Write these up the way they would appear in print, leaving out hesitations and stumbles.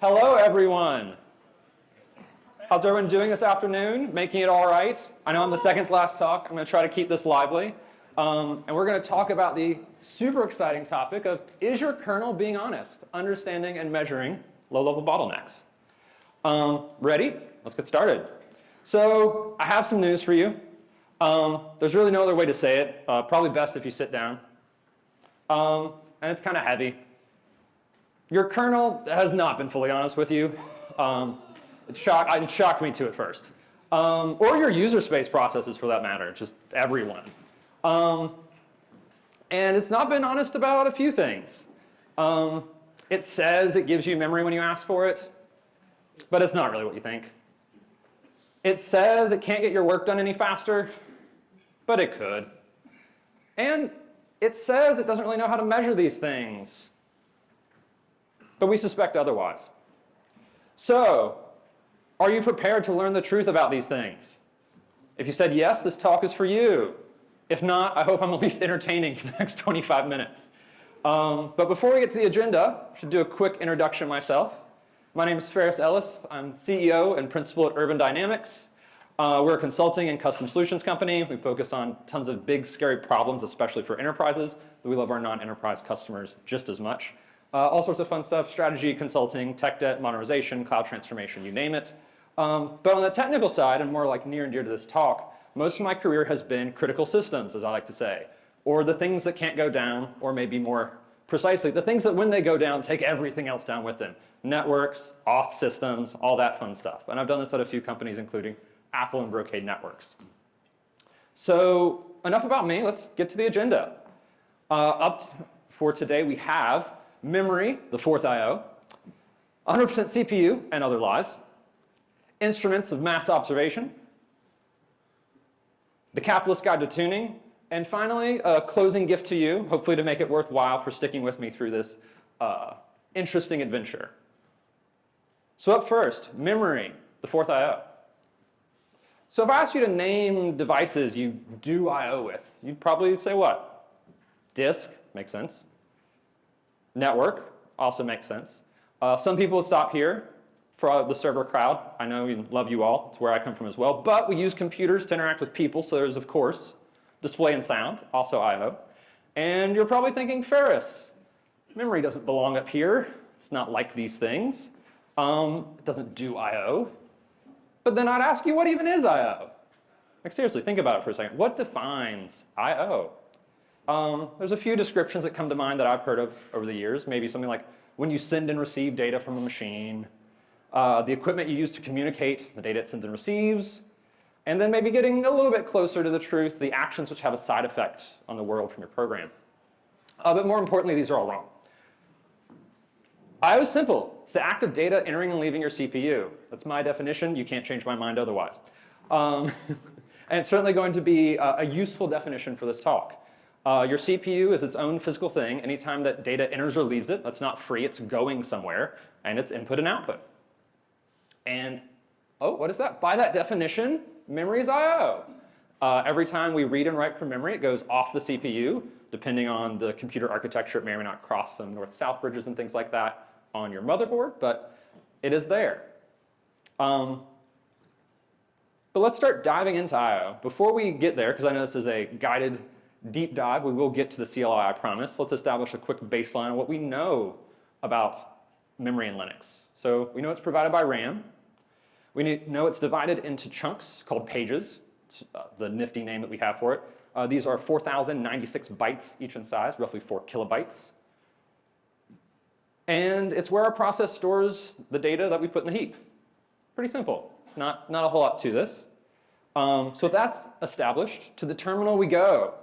Hello, everyone. How's everyone doing this afternoon? Making it all right? I know I'm the second to last talk. I'm going to try to keep this lively. And we're going to talk about the super exciting topic of, is your kernel being honest? Understanding and measuring low-level bottlenecks. Ready? Let's get started. So I have some news for you. There's really no other way to say it. Probably best if you sit down. And it's kind of heavy. Your kernel has not been fully honest with you. It shocked me to at first. Or your user space processes for that matter, just everyone. And it's not been honest about a few things. It says it gives you memory when you ask for it, but it's not really what you think. It says it can't get your work done any faster, but it could. And it says it doesn't really know how to measure these things, but we suspect otherwise. So, are you prepared to learn the truth about these things? If you said yes, this talk is for you. If not, I hope I'm at least entertaining for the next 25 minutes. But before we get to the agenda, I should do a quick introduction myself. My name is Ferris Ellis. I'm CEO and principal at Urban Dynamics. We're a consulting and custom solutions company. We focus on tons of big, scary problems, especially for enterprises, but we love our non-enterprise customers just as much. All sorts of fun stuff, strategy, consulting, tech debt, modernization, cloud transformation, you name it. But on the technical side, and more like near and dear to this talk, most of my career has been critical systems, as I like to say, or the things that can't go down, or maybe more precisely, the things that when they go down, take everything else down with them. Networks, auth systems, all that fun stuff. And I've done this at a few companies, including Apple and Brocade Networks. So enough about me, let's get to the agenda. For today, we have memory, the fourth I/O, 100% CPU and other lies, instruments of mass observation, the capitalist guide to tuning, and finally, a closing gift to you, hopefully to make it worthwhile for sticking with me through this interesting adventure. So up first, memory, the fourth I/O. So if I asked you to name devices you do I/O with, you'd probably say what? Disk, makes sense. Network, also makes sense. Some people would stop here for the server crowd. I know we love you all. It's where I come from as well. But we use computers to interact with people, so there's, of course, display and sound, also I/O. And you're probably thinking, Ferris, memory doesn't belong up here. It's not like these things. It doesn't do I/O. But then I'd ask you, what even is I/O? Like seriously, think about it for a second. What defines I/O? There's a few descriptions that come to mind that I've heard of over the years. Maybe something like when you send and receive data from a machine, the equipment you use to communicate the data it sends and receives, and then maybe getting a little bit closer to the truth, the actions which have a side effect on the world from your program. But more importantly, these are all wrong. I/O is simple. It's the act of data entering and leaving your CPU. That's my definition. You can't change my mind otherwise. And it's certainly going to be a useful definition for this talk. Your CPU is its own physical thing. Anytime that data enters or leaves it, that's not free. It's going somewhere, and it's input and output. And, oh, what is that? By that definition, memory is I/O. Every time we read and write from memory, it goes off the CPU. Depending on the computer architecture, it may or may not cross some north-south bridges and things like that on your motherboard, but it is there. But let's start diving into I/O. Before we get there, because I know this is a guided deep dive, we will get to the CLI, I promise. Let's establish a quick baseline of what we know about memory in Linux. So we know it's provided by RAM. We know it's divided into chunks called pages. It's the nifty name that we have for it. These are 4,096 bytes each in size, roughly 4 kilobytes. And it's where our process stores the data that we put in the heap. Pretty simple. Not a whole lot to this. So that's established. To the terminal we go.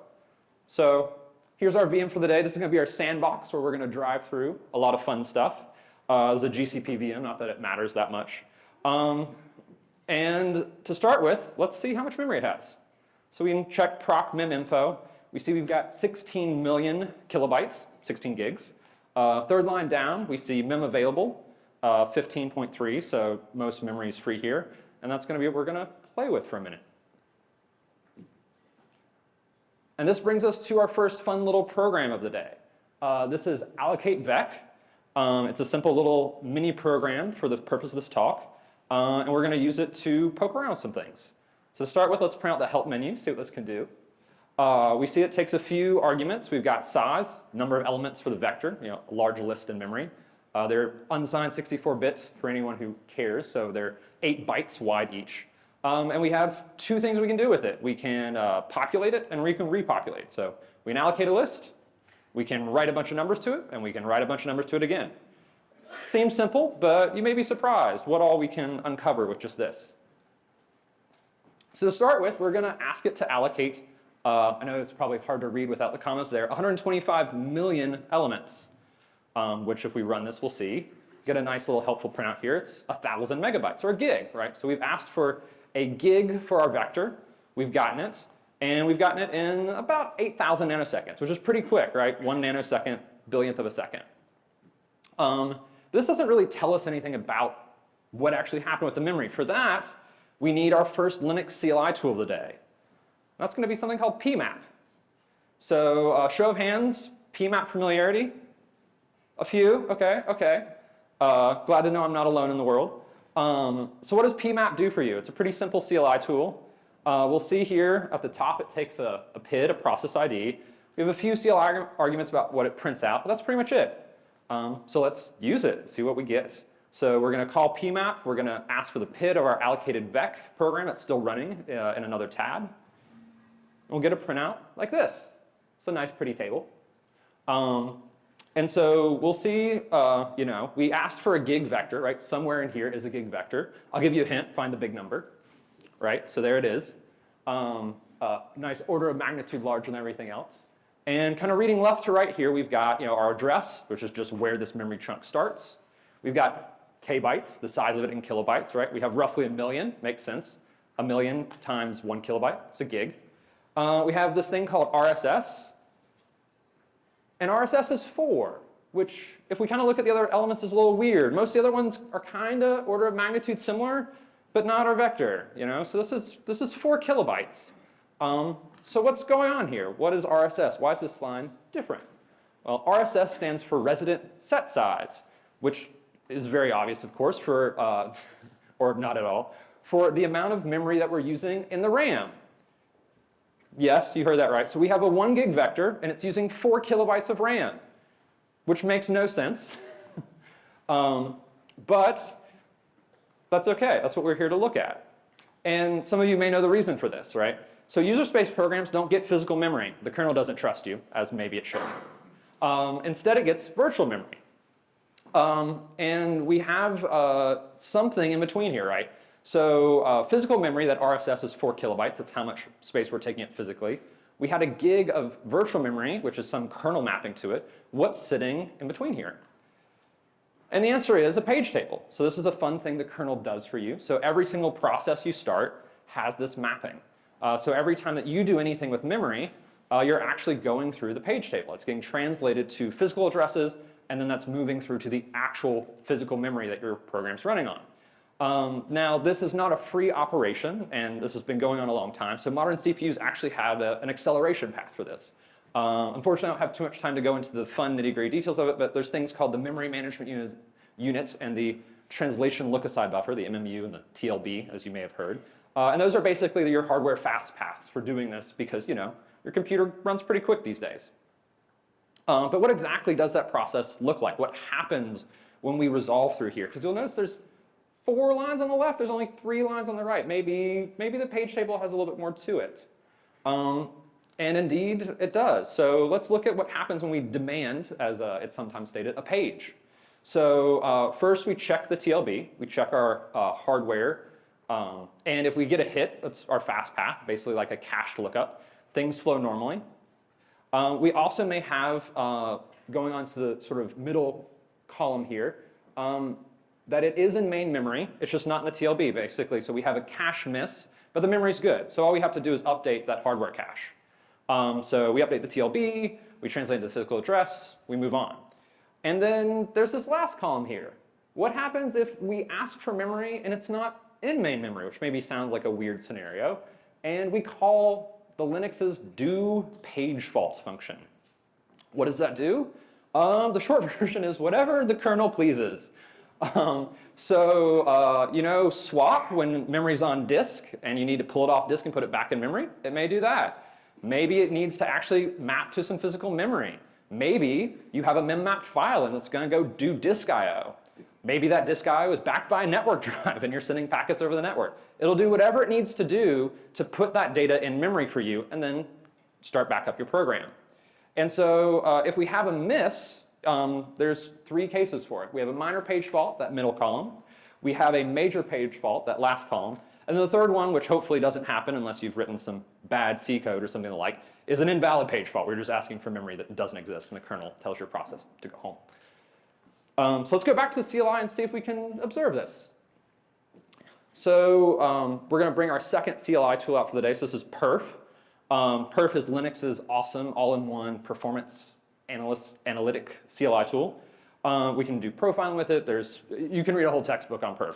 So here's our VM for the day. This is going to be our sandbox where we're going to drive through a lot of fun stuff. There's a GCP VM, not that it matters that much. And to start with, let's see how much memory it has. So we can check proc mem info. We see we've got 16 million kilobytes, 16 gigs. Third line down, we see mem available, 15.3, so most memory is free here. And that's going to be what we're going to play with for a minute. And this brings us to our first fun little program of the day. This is allocate vec. It's a simple little mini program for the purpose of this talk, and we're going to use it to poke around with some things. So to start with, let's print out the help menu, see what this can do. We see it takes a few arguments. We've got size, number of elements for the vector, a large list in memory. They're unsigned 64 bits for anyone who cares, so they're 8 bytes wide each. And we have 2 things we can do with it. We can populate it, and we can repopulate. So we can allocate a list, we can write a bunch of numbers to it, and we can write a bunch of numbers to it again. Seems simple, but you may be surprised what all we can uncover with just this. So to start with, we're going to ask it to allocate, I know it's probably hard to read without the commas there, 125 million elements, which if we run this, we'll see. Get a nice little helpful printout here. It's 1,000 megabytes, or a gig, right? So we've asked for a gig for our vector. We've gotten it. And we've gotten it in about 8,000 nanoseconds, which is pretty quick, right? 1 nanosecond, billionth of a second. This doesn't really tell us anything about what actually happened with the memory. For that, we need our first Linux CLI tool of the day. That's going to be something called pmap. So show of hands, pmap familiarity? A few? Okay, okay. Glad to know I'm not alone in the world. So what does pmap do for you? It's a pretty simple CLI tool. We'll see here at the top it takes a PID, a process ID. We have a few CLI arguments about what it prints out, but that's pretty much it. So let's use it, see what we get. So we're going to call pmap. We're going to ask for the PID of our allocated vec program that's still running in another tab. And we'll get a printout like this. It's a nice, pretty table. And so we'll see, we asked for a gig vector, right? Somewhere in here is a gig vector. I'll give you a hint, find the big number. Right, so there it is. Nice order of magnitude larger than everything else. And kind of reading left to right here, we've got our address, which is just where this memory chunk starts. We've got kbytes, the size of it in kilobytes, right? We have roughly 1 million, makes sense. 1 million times 1 kilobyte, it's a gig. We have this thing called RSS. And RSS is 4, which if we kind of look at the other elements is a little weird. Most of the other ones are kind of order of magnitude similar, but not our vector, So this is 4 kilobytes. So what's going on here? What is RSS? Why is this line different? Well, RSS stands for resident set size, which is very obvious, of course, for, or not at all, for the amount of memory that we're using in the RAM. Yes, you heard that right. So we have a 1 gig vector, and it's using 4 kilobytes of RAM, which makes no sense. But that's okay. That's what we're here to look at. And some of you may know the reason for this, right? So user space programs don't get physical memory. The kernel doesn't trust you, as maybe it should. Instead, it gets virtual memory. And we have something in between here, right? So physical memory, that RSS is 4 kilobytes. That's how much space we're taking it physically. We had a gig of virtual memory, which is some kernel mapping to it. What's sitting in between here? And the answer is a page table. So this is a fun thing the kernel does for you. So every single process you start has this mapping. So every time that you do anything with memory, you're actually going through the page table. It's getting translated to physical addresses, and then that's moving through to the actual physical memory that your program's running on. Now, this is not a free operation, and this has been going on a long time. So modern CPUs actually have an acceleration path for this. Unfortunately, I don't have too much time to go into the fun nitty-gritty details of it, but there's things called the memory management unit and the translation look-aside buffer, the MMU and the TLB, as you may have heard. And those are basically your hardware fast paths for doing this because, your computer runs pretty quick these days. But what exactly does that process look like? What happens when we resolve through here? Because you'll notice there's 4 lines on the left, there's only 3 lines on the right. Maybe the page table has a little bit more to it. And indeed, it does. So let's look at what happens when we demand, as it's sometimes stated, a page. So first we check the TLB. We check our hardware. And if we get a hit, that's our fast path, basically like a cached lookup. Things flow normally. We also may have, going on to the sort of middle column here, that it is in main memory. It's just not in the TLB, basically. So we have a cache miss, but the memory's good. So all we have to do is update that hardware cache. So we update the TLB, we translate it to physical address, we move on. And then there's this last column here. What happens if we ask for memory and it's not in main memory, which maybe sounds like a weird scenario, and we call the Linux's do page faults function? What does that do? The short version is whatever the kernel pleases. You know, swap when memory's on disk and you need to pull it off disk and put it back in memory, it may do that. Maybe it needs to actually map to some physical memory. Maybe you have a mem-mapped file and it's going to go do disk I/O. Maybe that disk I/O is backed by a network drive and you're sending packets over the network. It'll do whatever it needs to do to put that data in memory for you and then start back up your program. And so if we have a miss, there's 3 cases for it. We have a minor page fault, that middle column. We have a major page fault, that last column. And then the third one, which hopefully doesn't happen unless you've written some bad C code or something like, is an invalid page fault. We're just asking for memory that doesn't exist, and the kernel tells your process to go home. So let's go back to the CLI and see if we can observe this. So we're going to bring our second CLI tool out for the day. So this is perf. Perf is Linux's awesome all-in-one performance analytic CLI tool. We can do profiling with it. You can read a whole textbook on perf.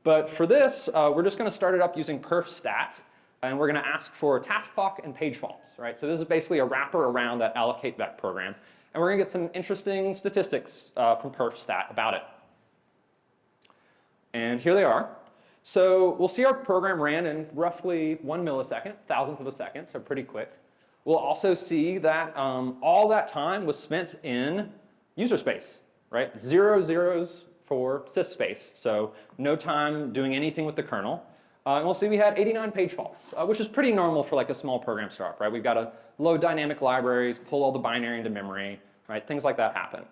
But for this, we're just going to start it up using perf stat, and we're going to ask for task clock and page faults, right? So this is basically a wrapper around that allocate vec program, and we're going to get some interesting statistics from perf stat about it. And here they are. So we'll see our program ran in roughly 1 millisecond, thousandth of a second, so pretty quick. We'll also see that all that time was spent in user space, right? 0 zeros for sys space, so no time doing anything with the kernel. And we'll see we had 89 page faults, which is pretty normal for like a small program startup, right? We've got to load dynamic libraries, pull all the binary into memory, right? Things like that happen.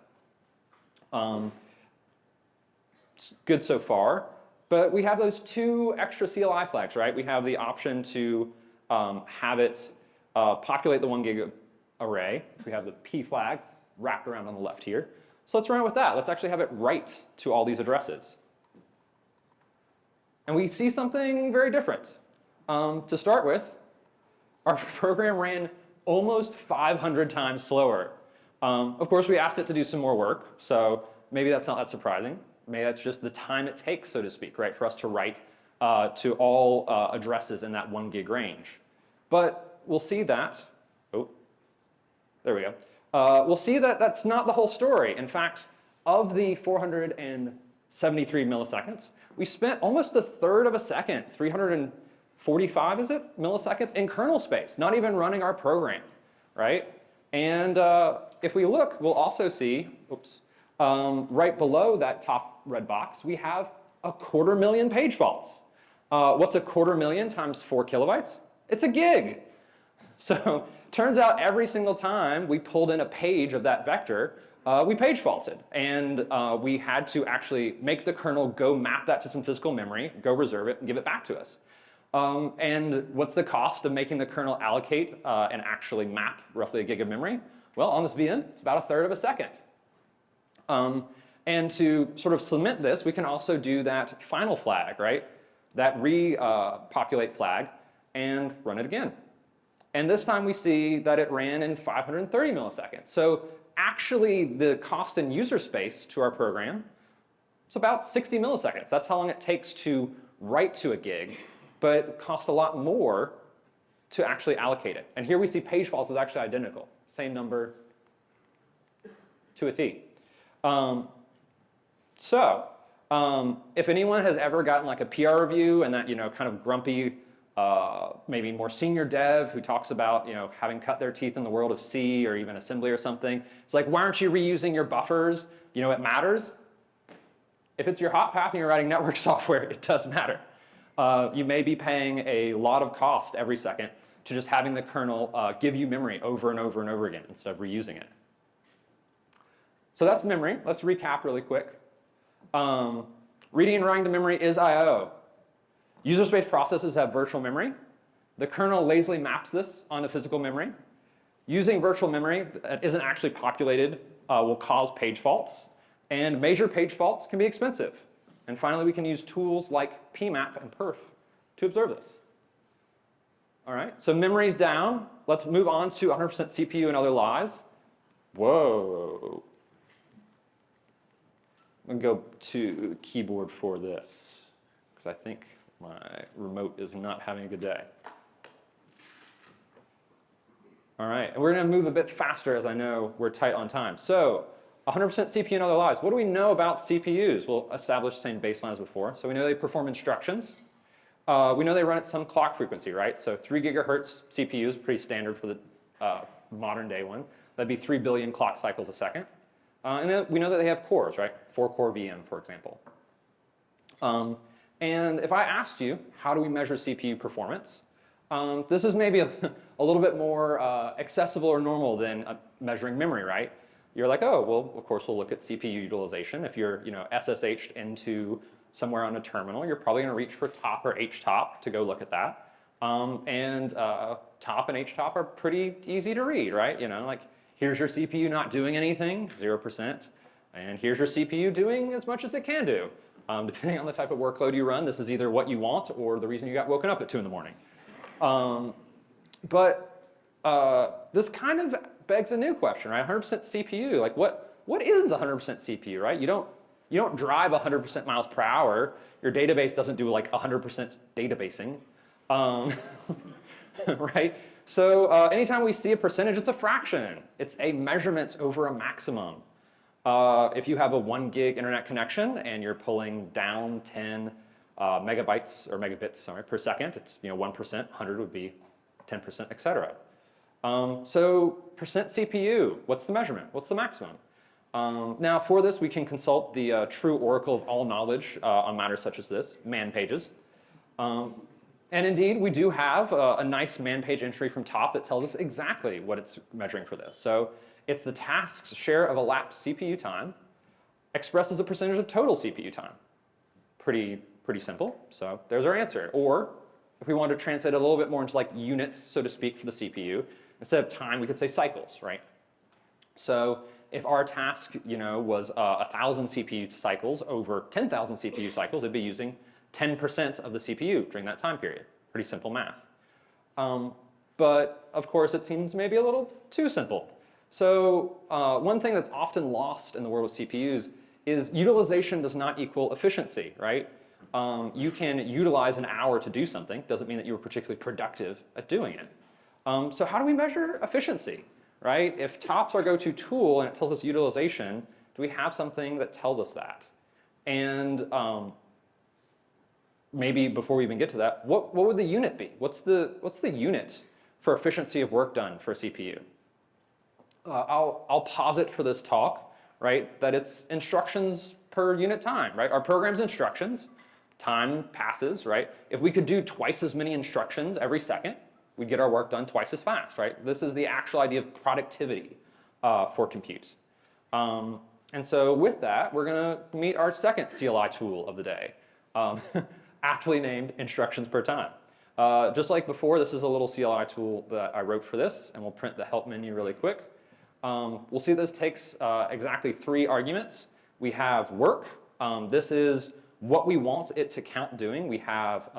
It's good so far, but we have those 2 extra CLI flags, right? We have the option to have it populate the 1 gig array. We have the P flag wrapped around on the left here. So let's run it with that. Let's actually have it write to all these addresses. And we see something very different. To start with, our program ran almost 500 times slower. Of course, we asked it to do some more work, so maybe that's not that surprising. Maybe that's just the time it takes, so to speak, right, for us to write to all addresses in that 1 gig range. But we'll see that, oh, there we go. We'll see that that's not the whole story. In fact, of the 473 milliseconds, we spent almost 1/3 of a second, 345 is it, milliseconds in kernel space, not even running our program, right? And if we look, we'll also see, oops, right below that top red box, we have 250,000 page faults. What's 250,000 times 4 kilobytes? It's a gig. So turns out every single time we pulled in a page of that vector, we page faulted. And we had to actually make the kernel go map that to some physical memory, go reserve it, and give it back to us. And what's the cost of making the kernel allocate and actually map roughly a gig of memory? Well, on this VM, it's about 1/3 of a second. And to sort of cement this, we can also do that final flag, right? That repopulate flag and run it again. And this time we see that it ran in 530 milliseconds. So actually the cost in user space to our program is about 60 milliseconds. That's how long it takes to write to a gig, but it costs a lot more to actually allocate it. And here we see page faults is actually identical. Same number to a T. If anyone has ever gotten like a PR review and that, you know, kind of grumpy, maybe more senior dev who talks about, you know, having cut their teeth in the world of C or even assembly or something, it's like, why aren't you reusing your buffers? You know, it matters. If it's your hot path and you're writing network software, it does matter. You may be paying a lot of cost every second to just having the kernel give you memory over and over and over again instead of reusing it. So that's memory. Let's recap really quick. Reading and writing to memory is I/O. User space processes have virtual memory. The kernel lazily maps this onto physical memory. Using virtual memory that isn't actually populated will cause page faults. And major page faults can be expensive. And finally, we can use tools like pmap and perf to observe this. All right, so memory's down. Let's move on to 100% CPU and other lies. Whoa. I'm going to go to keyboard for this, because I think my remote is not having a good day. All right, and we're going to move a bit faster as I know we're tight on time. So 100% CPU and other lives. What do we know about CPUs? We'll establish the same baseline as before. So we know they perform instructions. We know they run at some clock frequency, right? So 3 gigahertz CPU is pretty standard for the modern day one. That'd be 3 billion clock cycles a second. And then we know that they have cores, right? 4-core VM, for example. And if I asked you, how do we measure CPU performance? This is maybe a little bit more accessible or normal than measuring memory, right? You're like, oh, well, of course, we'll look at CPU utilization. If you're, SSH'd into somewhere on a terminal, you're probably going to reach for top or htop to go look at that. And top and htop are pretty easy to read, right? Like here's your CPU not doing anything, 0%, and here's your CPU doing as much as it can do. Depending on the type of workload you run, this is either what you want or the reason you got woken up at 2 in the morning. But this kind of begs a new question, right? 100% CPU, like what is 100% CPU, right? You don't drive 100% miles per hour. Your database doesn't do like 100% databasing, right? So anytime we see a percentage, it's a fraction. It's a measurement over a maximum. If you have a 1 gig internet connection and you're pulling down 10 megabytes or megabits, per second, it's 1%, 100 would be 10%, et cetera. So percent CPU, what's the measurement? What's the maximum? Now for this, we can consult the true oracle of all knowledge on matters such as this, man pages. And indeed, we do have a nice man page entry from top that tells us exactly what it's measuring for this. So it's the task's share of elapsed CPU time expressed as a percentage of total CPU time. Pretty simple. So there's our answer. Or if we wanted to translate it a little bit more into like units, so to speak, for the CPU, instead of time, we could say cycles, right? So if our task, was 1,000 CPU cycles over 10,000 CPU cycles, it'd be using 10% of the CPU during that time period. Pretty simple math. But of course, it seems maybe a little too simple. So one thing that's often lost in the world of CPUs is utilization does not equal efficiency, right? You can utilize an hour to do something. Doesn't mean that you were particularly productive at doing it. So how do we measure efficiency, right? If top's our go-to tool and it tells us utilization, do we have something that tells us that? And maybe before we even get to that, what would the unit be? What's the unit for efficiency of work done for a CPU? I'll posit for this talk, right, that it's instructions per unit time, right? Our program's instructions, time passes, right? If we could do twice as many instructions every second, we'd get our work done twice as fast, right? This is the actual idea of productivity for compute. And so with that, we're going to meet our second CLI tool of the day, aptly named instructions per time. Just like before, this is a little CLI tool that I wrote for this, and we'll print the help menu really quick. We'll see this takes exactly 3 arguments. We have work. This is what we want it to count doing. We have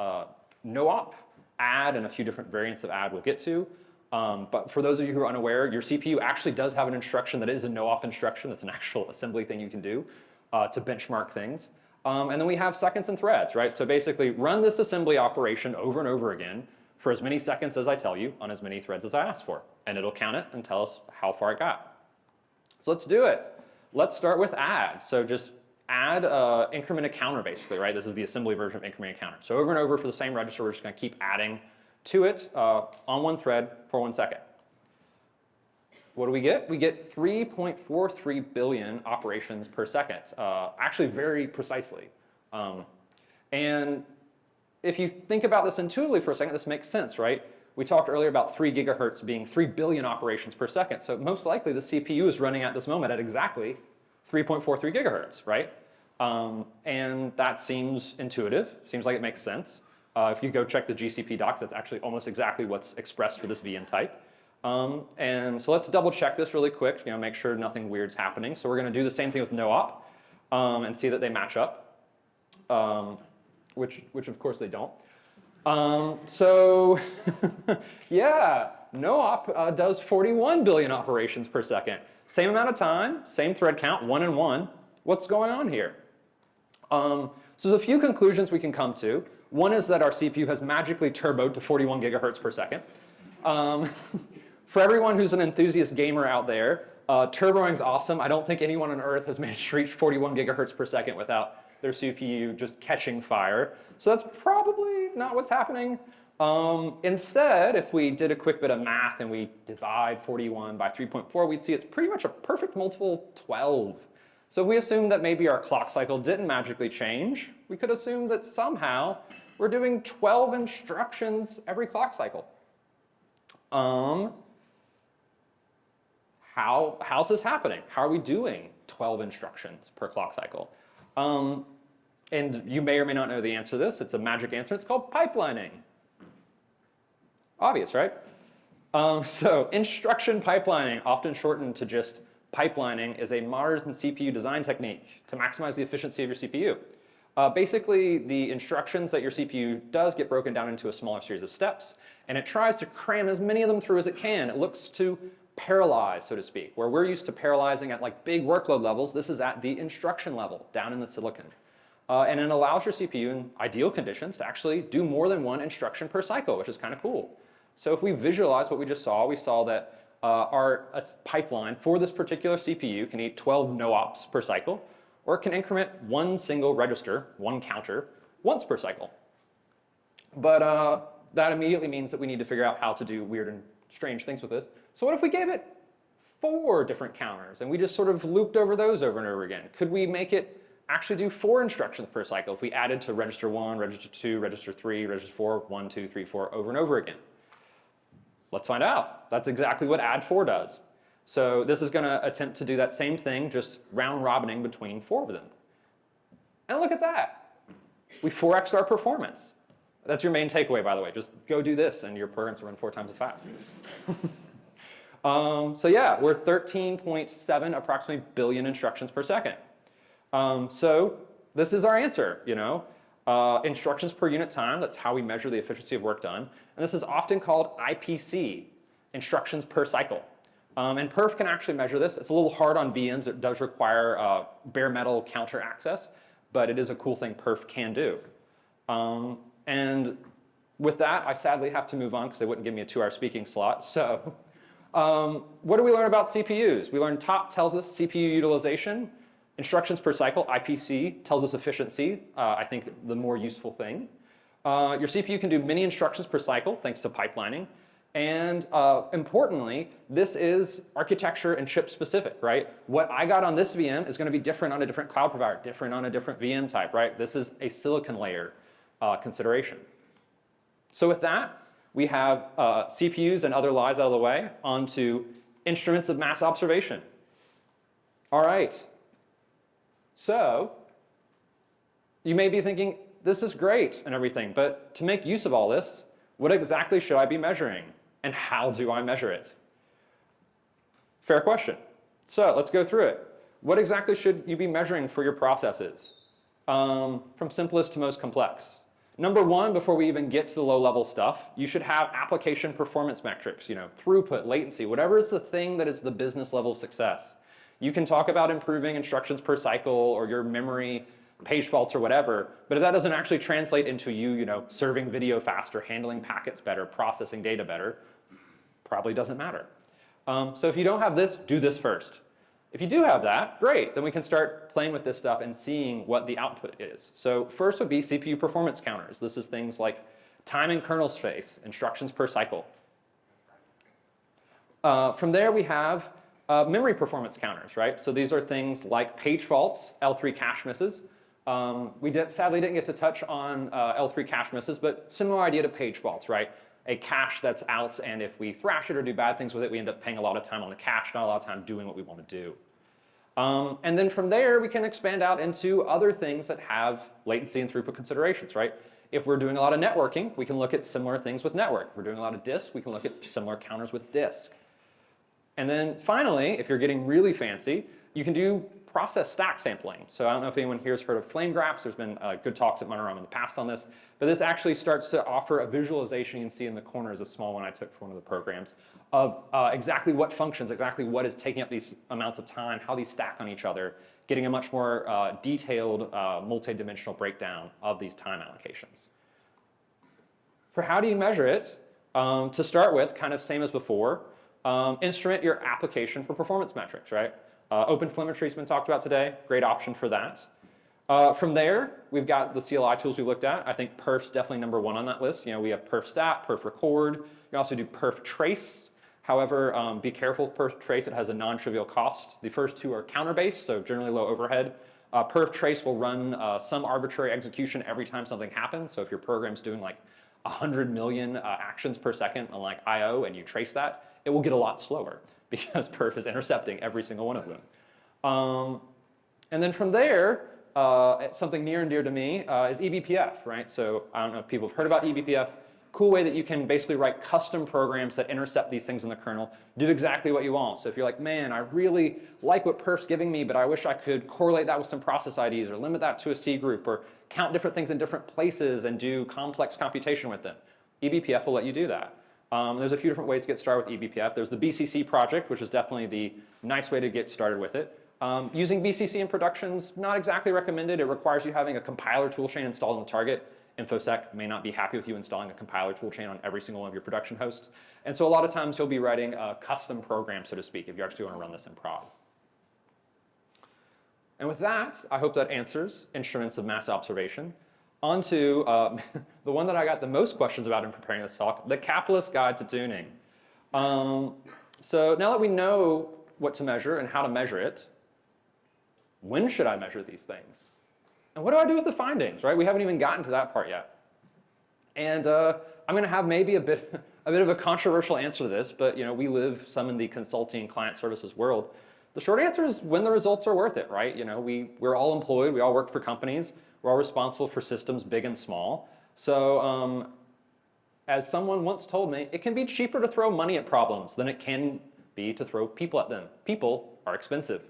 no-op, add, and a few different variants of add we'll get to. But for those of you who are unaware, your CPU actually does have an instruction that is a no-op instruction. That's an actual assembly thing you can do to benchmark things. And then we have seconds and threads, right? So basically, run this assembly operation over and over again for as many seconds as I tell you on as many threads as I ask for. And it'll count it and tell us how far it got. So let's do it. Let's start with add. So just add increment a counter, basically, right? This is the assembly version of increment a counter. So over and over for the same register, we're just going to keep adding to it on one thread for 1 second. What do we get? We get 3.43 billion operations per second, actually very precisely. And if you think about this intuitively for a second, this makes sense, right? We talked earlier about 3 gigahertz being 3 billion operations per second. So most likely the CPU is running at this moment at exactly 3.43 gigahertz, right? And that seems intuitive, seems like it makes sense. If you go check the GCP docs, that's actually almost exactly what's expressed for this VM type. And so let's double check this really quick, make sure nothing weird's happening. So we're going to do the same thing with no-op and see that they match up, which of course they don't. So yeah, no-op does 41 billion operations per second. Same amount of time, same thread count, 1 and 1. What's going on here? So there's a few conclusions we can come to. One is that our CPU has magically turboed to 41 gigahertz per second. For everyone who's an enthusiast gamer out there, turboing's awesome. I don't think anyone on Earth has managed to reach 41 gigahertz per second without their CPU just catching fire. So that's probably not what's happening. Instead, if we did a quick bit of math and we divide 41 by 3.4, we'd see it's pretty much a perfect multiple 12. So if we assume that maybe our clock cycle didn't magically change, we could assume that somehow we're doing 12 instructions every clock cycle. How's this happening? How are we doing 12 instructions per clock cycle? And you may or may not know the answer to this. It's a magic answer. It's called pipelining. Obvious, right? So instruction pipelining, often shortened to just pipelining, is a modern CPU design technique to maximize the efficiency of your CPU. Basically, the instructions that your CPU does get broken down into a smaller series of steps, and it tries to cram as many of them through as it can. It looks to parallelize, so to speak. Where we're used to parallelizing at like big workload levels, this is at the instruction level, down in the silicon. And it allows your CPU in ideal conditions to actually do more than one instruction per cycle, which is kind of cool. So if we visualize what we just saw, we saw that our pipeline for this particular CPU can eat 12 no-ops per cycle, or it can increment one single register, one counter, once per cycle. But that immediately means that we need to figure out how to do weird and strange things with this. So what if we gave it 4 different counters and we just sort of looped over those over and over again? Could we make it actually do 4 instructions per cycle if we added to register 1, register 2, register 3, register 4, 1, 2, 3, 4 over and over again? Let's find out. That's exactly what add 4 does. So this is going to attempt to do that same thing, just round robining between 4 of them. And look at that. We 4x'd our performance. That's your main takeaway, by the way. Just go do this and your programs will run 4 times as fast. So yeah, we're 13.7 approximately billion instructions per second. So this is our answer, you know. Instructions per unit time, that's how we measure the efficiency of work done. And this is often called IPC, instructions per cycle. And perf can actually measure this. It's a little hard on VMs. It does require bare metal counter access, but it is a cool thing perf can do. And with that, I sadly have to move on because they wouldn't give me a 2-hour speaking slot. So what do we learn about CPUs? We learned top tells us CPU utilization. Instructions per cycle, IPC, tells us efficiency, I think the more useful thing. Your CPU can do many instructions per cycle thanks to pipelining. And importantly, this is architecture and chip specific, right? What I got on this VM is going to be different on a different cloud provider, different on a different VM type, right? This is a silicon layer consideration. So with that, we have CPUs and other lies out of the way, onto instruments of mass observation. All right. So you may be thinking, this is great and everything, but to make use of all this, what exactly should I be measuring? And how do I measure it? Fair question. So let's go through it. What exactly should you be measuring for your processes? From simplest to most complex. Number one, before we even get to the low-level stuff, you should have application performance metrics, you know, throughput, latency, whatever is the thing that is the business level of success. You can talk about improving instructions per cycle or your memory page faults or whatever, but if that doesn't actually translate into you know, serving video faster, handling packets better, processing data better, probably doesn't matter. So if you don't have this, do this first. If you do have that, great, then we can start playing with this stuff and seeing what the output is. So first would be CPU performance counters. This is things like time and kernel space, instructions per cycle. From there we have memory performance counters, right? So these are things like page faults, L3 cache misses. We sadly didn't get to touch on L3 cache misses, but similar idea to page faults, right? A cache that's out, and if we thrash it or do bad things with it, we end up paying a lot of time on the cache, not a lot of time doing what we want to do. And then from there, we can expand out into other things that have latency and throughput considerations, right? If we're doing a lot of networking, we can look at similar things with network. If we're doing a lot of disk, we can look at similar counters with disk. And then finally, if you're getting really fancy, you can do process stack sampling. So I don't know if anyone here has heard of flame graphs. There's been good talks at Monitorama in the past on this. But this actually starts to offer a visualization. You can see in the corner is a small one I took from one of the programs of exactly what functions, exactly what is taking up these amounts of time, how these stack on each other, getting a much more detailed multi-dimensional breakdown of these time allocations. For how do you measure it? To start with, kind of same as before, instrument your application for performance metrics, right? OpenTelemetry has been talked about today. Great option for that. From there, we've got the CLI tools we looked at. I think perf's definitely number one on that list. You know, we have perf stat, perf record. You can also do perf trace. However, be careful with perf trace. It has a non-trivial cost. The first two are counter-based, so generally low overhead. Perf trace will run some arbitrary execution every time something happens. So if your program's doing like 100 million actions per second on like I/O and you trace that, it will get a lot slower because perf is intercepting every single one of them. And then from there, something near and dear to me is eBPF, right? So I don't know if people have heard about eBPF. Cool way that you can basically write custom programs that intercept these things in the kernel, do exactly what you want. So if you're like, man, I really like what perf's giving me, but I wish I could correlate that with some process IDs or limit that to a C group or count different things in different places and do complex computation with them. eBPF will let you do that. There's a few different ways to get started with eBPF. There's the BCC project, which is definitely the nice way to get started with it. Using BCC in production's not exactly recommended. It requires you having a compiler toolchain installed on the target. InfoSec may not be happy with you installing a compiler toolchain on every single one of your production hosts. And so a lot of times you'll be writing a custom program, so to speak, if you actually want to run this in prod. And with that, I hope that answers instruments of mass observation. On to the one that I got the most questions about in preparing this talk, the capitalist guide to tuning. So now that we know what to measure and how to measure it, when should I measure these things? And what do I do with the findings, right? We haven't even gotten to that part yet. And I'm going to have maybe a bit of a controversial answer to this, but you know, we live some in the consulting and client services world. The short answer is when the results are worth it, right? You know, we're all employed, we all work for companies, we're all responsible for systems big and small. So as someone once told me, it can be cheaper to throw money at problems than it can be to throw people at them. People are expensive.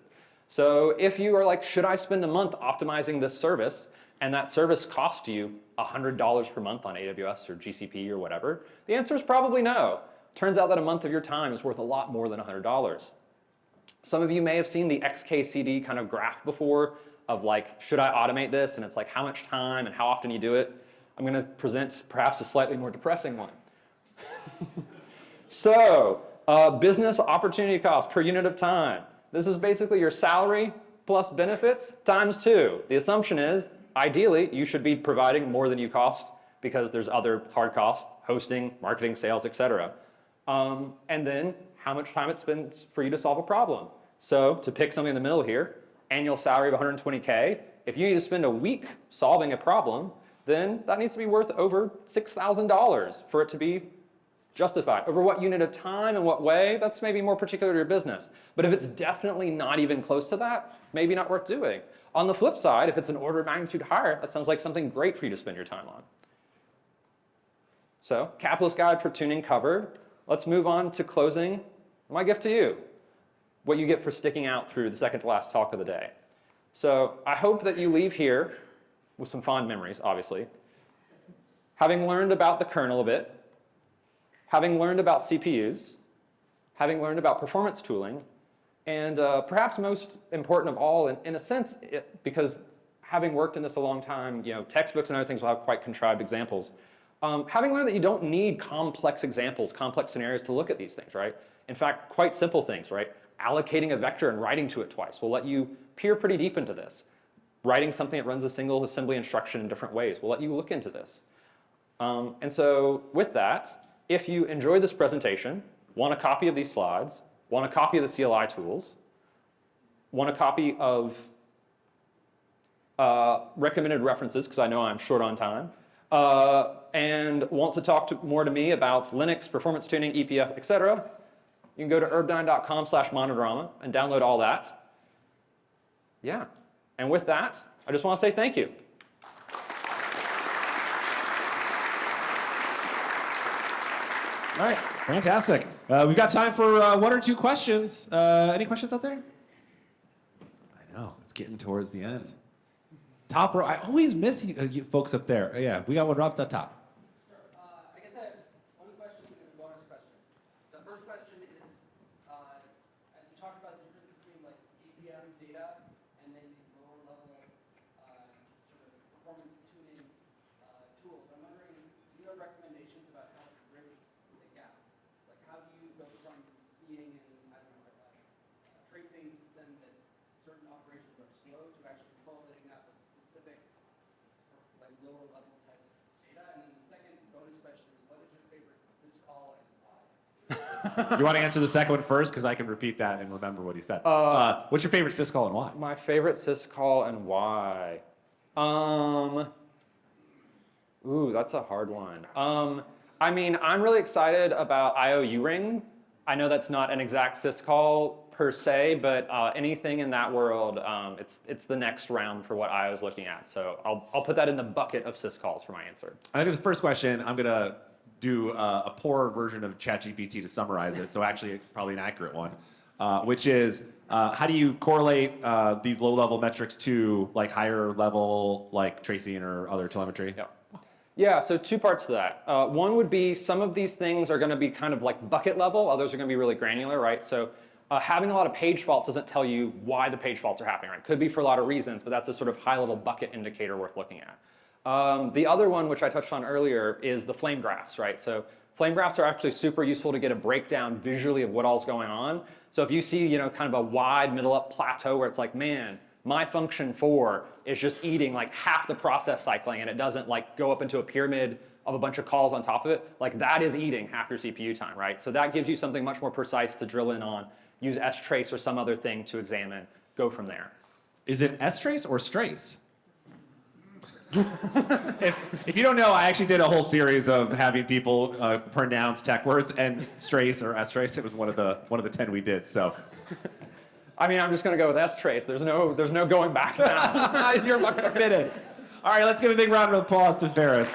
So if you are like, should I spend a month optimizing this service, and that service costs you $100 per month on AWS or GCP or whatever, the answer is probably no. Turns out that a month of your time is worth a lot more than $100. Some of you may have seen the XKCD kind of graph before of like, should I automate this? And it's like how much time and how often you do it. I'm going to present perhaps a slightly more depressing one. So business opportunity cost per unit of time. This is basically your salary plus benefits times 2. The assumption is, ideally, you should be providing more than you cost because there's other hard costs, hosting, marketing, sales, etc. And then how much time it spends for you to solve a problem. So to pick something in the middle here, annual salary of 120K, if you need to spend a week solving a problem, then that needs to be worth over $6,000 for it to be justified. Over what unit of time and what way, that's maybe more particular to your business. But if it's definitely not even close to that, maybe not worth doing. On the flip side, if it's an order of magnitude higher, that sounds like something great for you to spend your time on. So, capitalist guide for tuning covered. Let's move on to closing. My gift to you, what you get for sticking out through the second to last talk of the day. So I hope that you leave here with some fond memories, obviously. Having learned about the kernel a bit, having learned about CPUs, having learned about performance tooling, and perhaps most important of all, in a sense, because having worked in this a long time, you know, textbooks and other things will have quite contrived examples. Having learned that you don't need complex examples, complex scenarios to look at these things, right? In fact, quite simple things, right? Allocating a vector and writing to it twice will let you peer pretty deep into this. Writing something that runs a single assembly instruction in different ways will let you look into this. And so with that, if you enjoyed this presentation, want a copy of these slides, want a copy of the CLI tools, want a copy of recommended references, because I know I'm short on time, and want to talk more to me about Linux, performance tuning, EPF, etc., you can go to urbdyne.com/Monitorama and download all that. Yeah. And with that, I just want to say thank you. All right, fantastic. We've got time for one or two questions. Any questions out there? I know, it's getting towards the end. Top row, I always miss you folks up there. Yeah, we got one right up the top. Sure. I guess I have one question and a bonus question. The first question is, as you talked about the difference between like EPM data and then these lower level sort of performance tuning tools, I'm wondering, do you have recommendations about how to bridge the gap? Like how do you go from slow to actually correlating that with specific, like lower level type of data? And then the second bonus question is, what is your favorite syscall and why? You want to answer the second one first? Because I can repeat that and remember what he said. What's your favorite syscall and why? My favorite syscall and why? Ooh, that's a hard one. I mean, I'm really excited about IOU ring. I know that's not an exact syscall per se, but anything in that world, it's the next round for what I was looking at. So I'll put that in the bucket of syscalls for my answer. I think the first question, I'm going to do a poor version of ChatGPT to summarize it, so actually probably an accurate one, which is how do you correlate these low-level metrics to like higher level, like tracing or other telemetry? Yeah. Yeah, so two parts to that. One would be some of these things are going to be kind of like bucket level. Others are going to be really granular, right? So having a lot of page faults doesn't tell you why the page faults are happening, right? Could be for a lot of reasons, but that's a sort of high-level bucket indicator worth looking at. The other one, which I touched on earlier, is the flame graphs, right? So flame graphs are actually super useful to get a breakdown visually of what all's going on. So if you see, kind of a wide middle up plateau where it's like, man, my function 4 is just eating like half the process cycling and it doesn't like go up into a pyramid of a bunch of calls on top of it, like that is eating half your CPU time, right? So that gives you something much more precise to drill in on, use strace or some other thing to examine, go from there. Is it strace or strace? if you don't know, I actually did a whole series of having people pronounce tech words, and strace or strace, it was one of the 10 we did, so. I mean, I'm just going to go with strace. There's no going back now. You're committed. All right, let's give a big round of applause to Ferris.